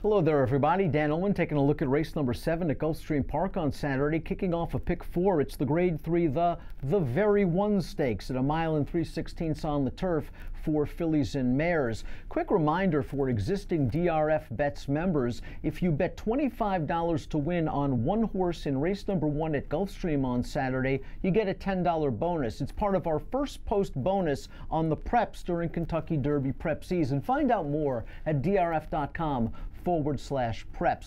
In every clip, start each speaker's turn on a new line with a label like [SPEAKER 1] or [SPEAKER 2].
[SPEAKER 1] Hello there, everybody. Dan Illman taking a look at race number 7 at Gulfstream Park on Saturday, kicking off a pick 4. It's the Grade 3, the Very One Stakes at 1 mile and 3/16 on the turf for fillies and mares. Quick reminder for existing DRF Bets members, if you bet $25 to win on one horse in race number 1 at Gulfstream on Saturday, you get a $10 bonus. It's part of our first post bonus on the preps during Kentucky Derby prep season. Find out more at drf.com/preps.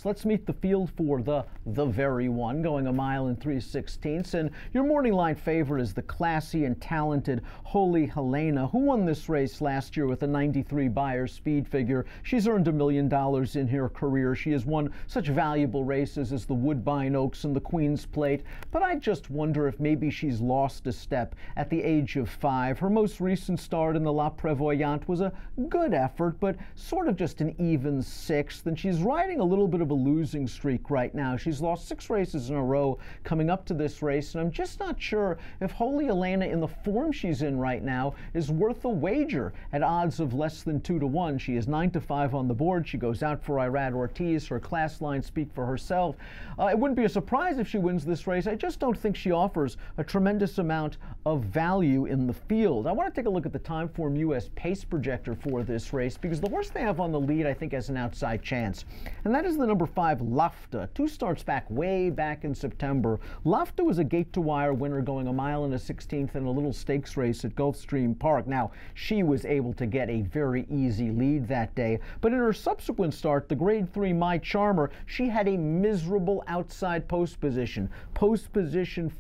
[SPEAKER 1] Let's meet the field for the Very One, going 1 mile and 3/16. And your morning line favorite is the classy and talented Holy Helena, who won this race last year with a 93 Beyer speed figure. She's earned $1 million in her career. She has won such valuable races as the Woodbine Oaks and the Queen's Plate, but I just wonder if maybe she's lost a step at the age of 5. Her most recent start in the La Prévoyante was a good effort, but sort of just an even 6th. And she's riding a little bit of a losing streak right now. She's lost 6 races in a row coming up to this race, and I'm just not sure if Holy Helena, in the form she's in right now, is worth a wager at odds of less than 2 to 1. She is 9 to 5 on the board. She goes out for Irad Ortiz. Her class lines speak for herself. It wouldn't be a surprise if she wins this race. I just don't think she offers a tremendous amount of value in the field. I want to take a look at the Timeform US pace projector for this race, because the horse they have on the lead, I think, has an outside chance, and that is the number 5 Lafta. 2 starts way back in September. Lafta was a gate to wire winner going 1 mile and 1/16 in a little stakes race at Gulfstream Park. Now, she was able to get a very easy lead that day, but in her subsequent start, the Grade 3 My Charmer, she had a miserable outside post position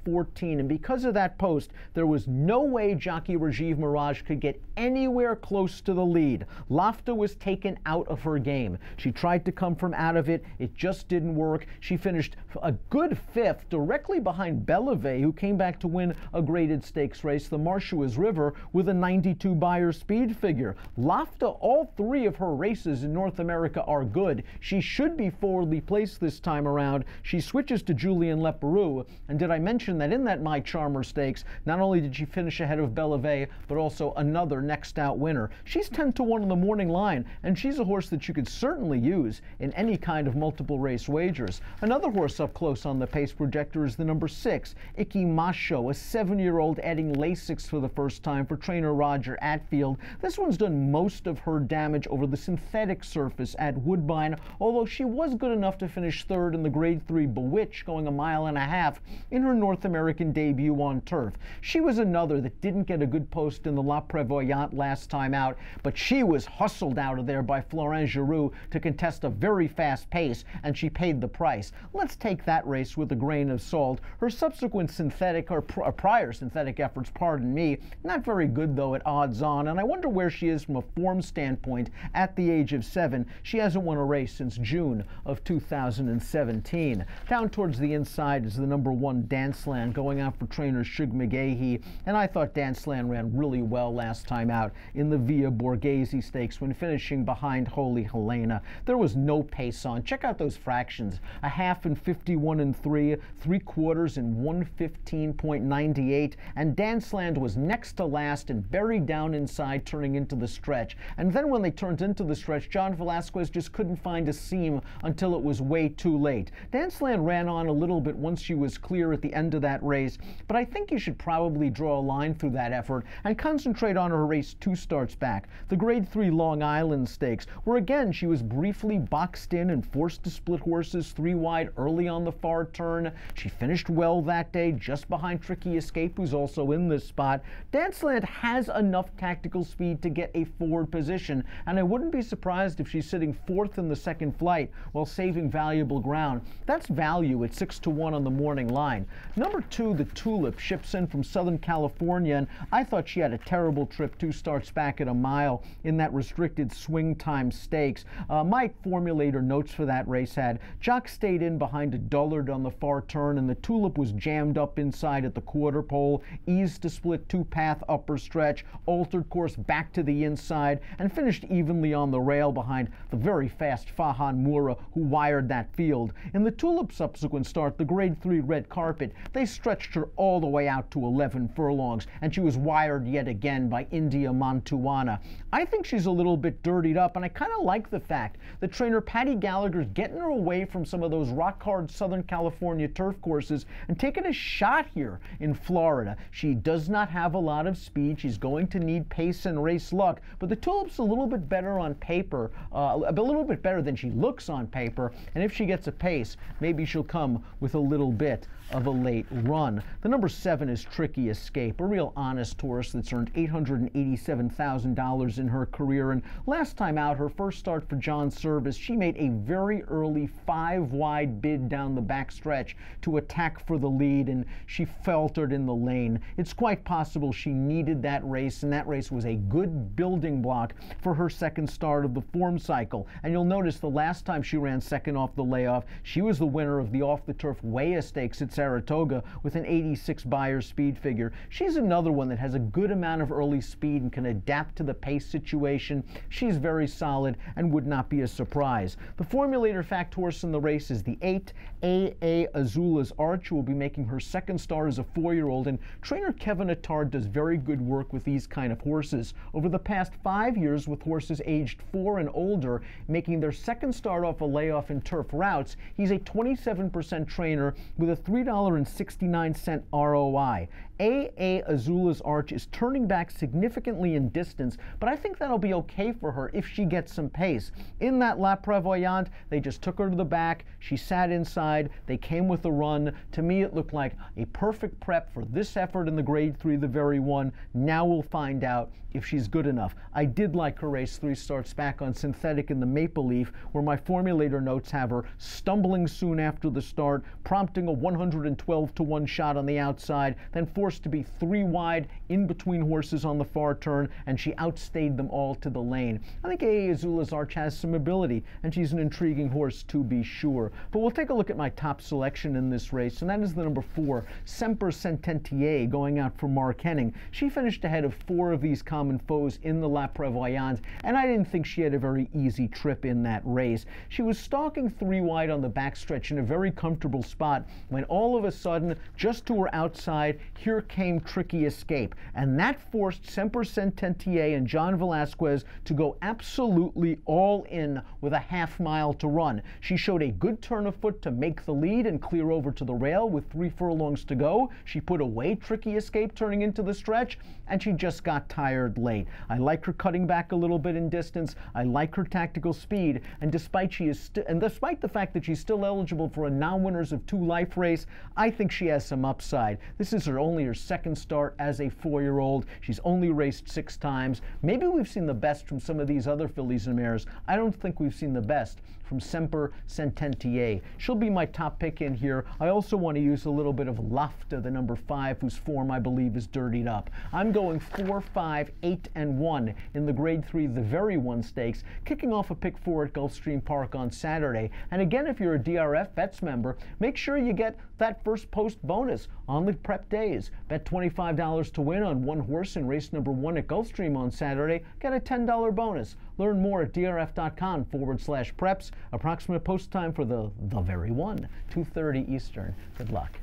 [SPEAKER 1] 14, and because of that post, there was no way jockey Rajiv Mirage could get anywhere close to the lead. Lafta was taken out of her game. She tried to come from out of it. It just didn't work. She finished a good 5th, directly behind Bellevue, who came back to win a graded stakes race, the Marshuas River, with a 92 Beyer speed figure. Lafta, all 3 of her races in North America are good. She should be forwardly placed this time around. She switches to Julian Leparoux, and did I mention that in that My Charmer stakes, not only did she finish ahead of Bellevue, but also another next out winner. She's 10 to 1 on the morning line, and she's a horse that you could certainly use in any kind of multiple race wagers. Another horse up close on the pace projector is the number 6, Iki Macho, a 7-year-old adding Lasix for the first time for trainer Roger Atfield. This one's done most of her damage over the synthetic surface at Woodbine, although she was good enough to finish 3rd in the Grade 3 Bewitch, going 1.5 miles in her North American debut on turf. She was another that didn't get a good post in the La Prévoyante last time out, but she was hustled out of there by Florent Giroux to contest a very fast pace, and she paid the price. Let's take that race with a grain of salt. Her subsequent synthetic, or prior synthetic efforts, pardon me, not very good though at odds on, and I wonder where she is from a form standpoint at the age of 7. She hasn't won a race since June of 2017. Down towards the inside is the number 1 Danceland, going out for trainer Shug McGahee, and I thought Danceland ran really well last time out in the Via Borghese Stakes when finishing behind Holy Helena. There was no pace on. Check out those fractions: a half in 51 and 3, 3/4 in 115.98, and Danceland was next to last and buried down inside turning into the stretch. And then when they turned into the stretch, John Velasquez just couldn't find a seam until it was way too late. Danceland ran on a little bit once she was clear at the end of that race, but I think you should probably draw a line through that effort and concentrate on her race 2 starts back, the Grade 3 Long Island Stakes, where again she was briefly boxed in and forced to split horses 3 wide early on the far turn. She finished well that day, just behind Tricky Escape, who's also in this spot. Danceland has enough tactical speed to get a forward position, and I wouldn't be surprised if she's sitting 4th in the second flight while saving valuable ground. That's value at 6 to 1 on the morning line. Number 2, the Tulip, ships in from Southern California, and I thought she had a terrible trip 2 starts back at 1 mile in that restricted swing time stakes. My formulator notes for that race had Jock stayed in behind a dullard on the far turn, and the Tulip was jammed up inside at the quarter pole, eased to split 2-path upper stretch, altered course back to the inside, and finished evenly on the rail behind the very fast Fahan Moura, who wired that field. In the Tulip subsequent start, the Grade 3 Red Carpet, they stretched her all the way out to 11 furlongs, and she was wired yet again by India Mantuana. I think she's a little bit dirtied up, and I kind of like the fact that trainer Patty Gallagher's getting her away from some of those rock-hard Southern California turf courses and taking a shot here in Florida. She does not have a lot of speed. She's going to need pace and race luck, but the Tulip's a little bit better on paper, a little bit better than she looks on paper, and if she gets a pace, maybe she'll come with a little bit of a late run. The number 7 is Tricky Escape, a real honest horse that's earned $887,000 in her career, and last time out, her first start for John Service, she made a very early 5-wide bid down the backstretch to attack for the lead, and she faltered in the lane. It's quite possible she needed that race, and that race was a good building block for her second start of the form cycle. And you'll notice the last time she ran second off the layoff, she was the winner of the off-the-turf Weah Stakes at Saratoga with an 86 Beyer speed figure. She's another one that has a good amount of early speed and can adapt to the pace situation. She's very solid and would not be a surprise. The formulator fact horse in the race is the 8, A.A. Azula's Arch, who will be making her second start as a 4-year-old, and trainer Kevin Attard does very good work with these kind of horses. Over the past 5 years, with horses aged 4 and older making their second start off a layoff in turf routes, he's a 27% trainer with a $3.69 ROI. A.A. Azula's Arch is turning back significantly in distance, but I think that'll be okay for her if she gets some pace. In that La Prevoyante, they just took her to the back, she sat inside, they came with a run. To me, it looked like a perfect prep for this effort in the Grade 3, the very one. Now we'll find out if she's good enough. I did like her race 3 starts back on synthetic in the Maple Leaf, where my formulator notes have her stumbling soon after the start, prompting a 112-to-1 shot on the outside, then forced to be 3 wide in between horses on the far turn, and she outstayed them all to the lane. I think A.A. Azula's Arch has some ability, and she's an intriguing horse to be sure. But we'll take a look at my top selection in this race, and that is the number 4, Semper Sententier, going out for Mark Henning. She finished ahead of 4 of these common foes in the La Prevoyante, and I didn't think she had a very easy trip in that race. She was stalking 3 wide on the backstretch in a very comfortable spot when all of a sudden, just to her outside, here came Tricky Escape, and that forced Semper Sententier and John Velasquez to go absolutely all in with a half-mile to run. She showed a good turn of foot to make the lead and clear over to the rail with 3 furlongs to go. She put away Tricky Escape turning into the stretch, and she just got tired late. I like her cutting back a little bit in distance. I like her tactical speed, and despite the fact that she's still eligible for a non-winners of 2 life race, I think she has some upside. This is only her second start as a 4-year-old. She's only raced 6 times. Maybe we've seen the best from some of these other fillies and mares. I don't think we've seen the best from Semper Sententier. She'll be my top pick in here. I also want to use a little bit of Lafta, the number 5, whose form I believe is dirtied up. I'm going 4, 5, 8, and 1 in the Grade 3, the very one stakes, kicking off a pick 4 at Gulfstream Park on Saturday. And again, if you're a DRF Bets member, make sure you get that first post bonus on the prep days. Bet $25 to win on 1 horse in race number 1 at Gulfstream on Saturday. Get a $10 bonus. Learn more at drf.com/preps. Approximate post time for the very one, 2:30 Eastern. Good luck.